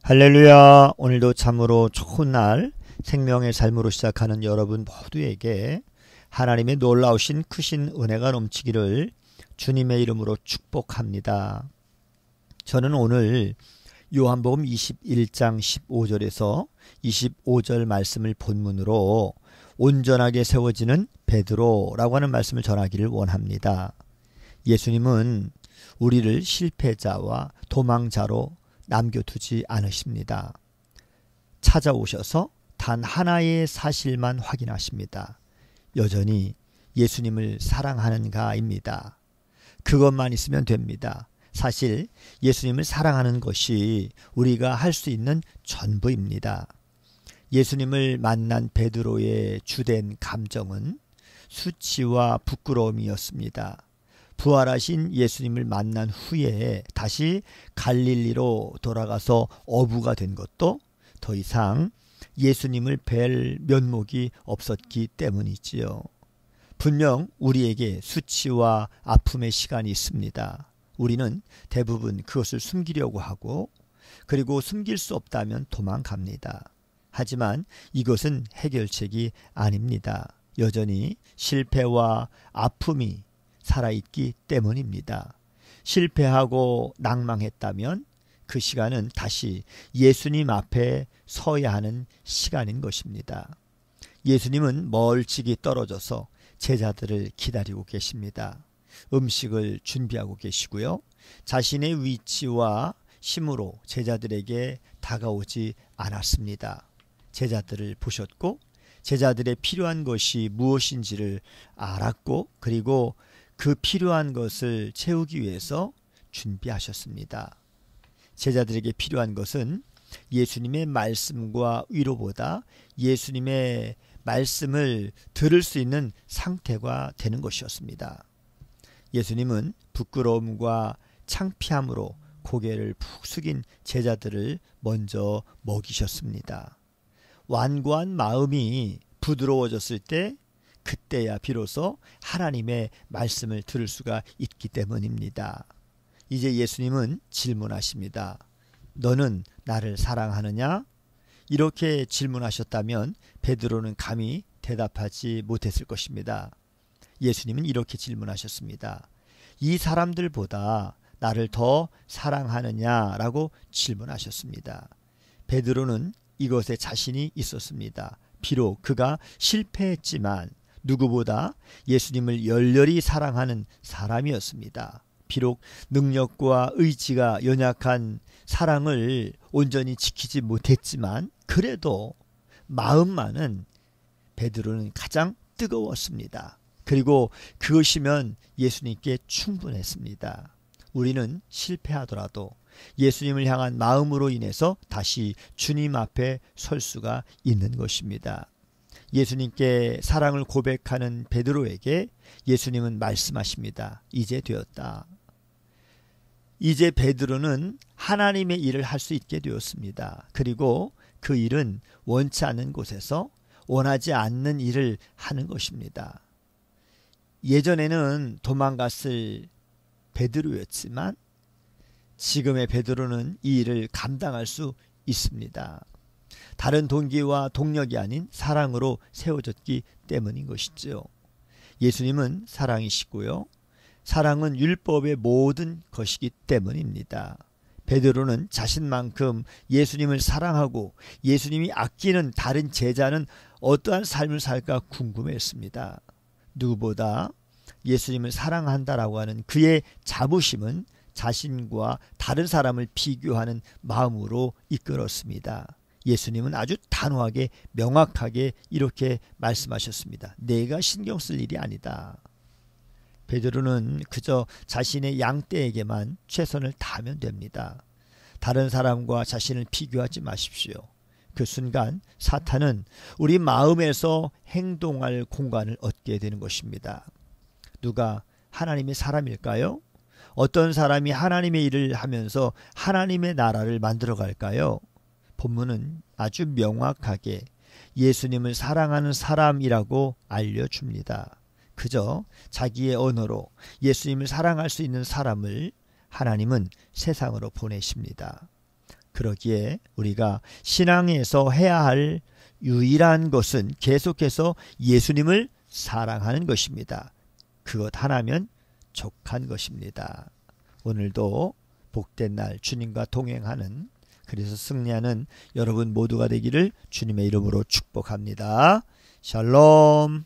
할렐루야. 오늘도 참으로 좋은 날 생명의 삶으로 시작하는 여러분 모두에게 하나님의 놀라우신 크신 은혜가 넘치기를 주님의 이름으로 축복합니다. 저는 오늘 요한복음 21장 15절에서 25절 말씀을 본문으로 온전하게 세워지는 베드로라고 하는 말씀을 전하기를 원합니다. 예수님은 우리를 실패자와 도망자로 남겨두지 않으십니다. 찾아오셔서 단 하나의 사실만 확인하십니다. 여전히 예수님을 사랑하는가입니다. 그것만 있으면 됩니다. 사실 예수님을 사랑하는 것이 우리가 할 수 있는 전부입니다. 예수님을 만난 베드로의 주된 감정은 수치와 부끄러움이었습니다. 부활하신 예수님을 만난 후에 다시 갈릴리로 돌아가서 어부가 된 것도 더 이상 예수님을 뵐 면목이 없었기 때문이지요. 분명 우리에게 수치와 아픔의 시간이 있습니다. 우리는 대부분 그것을 숨기려고 하고 그리고 숨길 수 없다면 도망갑니다. 하지만 이것은 해결책이 아닙니다. 여전히 실패와 아픔이 살아있기 때문입니다. 실패하고 낭망했다면 그 시간은 다시 예수님 앞에 서야 하는 시간인 것입니다. 예수님은 멀찍이 떨어져서 제자들을 기다리고 계십니다. 음식을 준비하고 계시고요. 자신의 위치와 힘으로 제자들에게 다가오지 않았습니다. 제자들을 보셨고 제자들의 필요한 것이 무엇인지를 알았고 그리고 그 필요한 것을 채우기 위해서 준비하셨습니다. 제자들에게 필요한 것은 예수님의 말씀과 위로보다 예수님의 말씀을 들을 수 있는 상태가 되는 것이었습니다. 예수님은 부끄러움과 창피함으로 고개를 푹 숙인 제자들을 먼저 먹이셨습니다. 완고한 마음이 부드러워졌을 때 그때야 비로소 하나님의 말씀을 들을 수가 있기 때문입니다. 이제 예수님은 질문하십니다. 너는 나를 사랑하느냐? 이렇게 질문하셨다면 베드로는 감히 대답하지 못했을 것입니다. 예수님은 이렇게 질문하셨습니다. 이 사람들보다 나를 더 사랑하느냐라고 질문하셨습니다. 베드로는 이것에 자신이 있었습니다. 비록 그가 실패했지만 누구보다 예수님을 열렬히 사랑하는 사람이었습니다. 비록 능력과 의지가 연약한 사랑을 온전히 지키지 못했지만 그래도 마음만은 베드로는 가장 뜨거웠습니다. 그리고 그것이면 예수님께 충분했습니다. 우리는 실패하더라도 예수님을 향한 마음으로 인해서 다시 주님 앞에 설 수가 있는 것입니다. 예수님께 사랑을 고백하는 베드로에게 예수님은 말씀하십니다. 이제 되었다. 이제 베드로는 하나님의 일을 할 수 있게 되었습니다. 그리고 그 일은 원치 않는 곳에서 원하지 않는 일을 하는 것입니다. 예전에는 도망갔을 베드로였지만 지금의 베드로는 이 일을 감당할 수 있습니다. 다른 동기와 동력이 아닌 사랑으로 세워졌기 때문인 것이죠. 예수님은 사랑이시고요. 사랑은 율법의 모든 것이기 때문입니다. 베드로는 자신만큼 예수님을 사랑하고 예수님이 아끼는 다른 제자는 어떠한 삶을 살까 궁금했습니다. 누구보다 예수님을 사랑한다라고 하는 그의 자부심은 자신과 다른 사람을 비교하는 마음으로 이끌었습니다. 예수님은 아주 단호하게 명확하게 이렇게 말씀하셨습니다. 내가 신경 쓸 일이 아니다. 베드로는 그저 자신의 양떼에게만 최선을 다하면 됩니다. 다른 사람과 자신을 비교하지 마십시오. 그 순간 사탄은 우리 마음에서 행동할 공간을 얻게 되는 것입니다. 누가 하나님의 사람일까요? 어떤 사람이 하나님의 일을 하면서 하나님의 나라를 만들어 갈까요? 본문은 아주 명확하게 예수님을 사랑하는 사람이라고 알려줍니다. 그저 자기의 언어로 예수님을 사랑할 수 있는 사람을 하나님은 세상으로 보내십니다. 그러기에 우리가 신앙에서 해야 할 유일한 것은 계속해서 예수님을 사랑하는 것입니다. 그것 하나면 족한 것입니다. 오늘도 복된 날 주님과 동행하는, 그래서 승리하는 여러분 모두가 되기를 주님의 이름으로 축복합니다. 샬롬.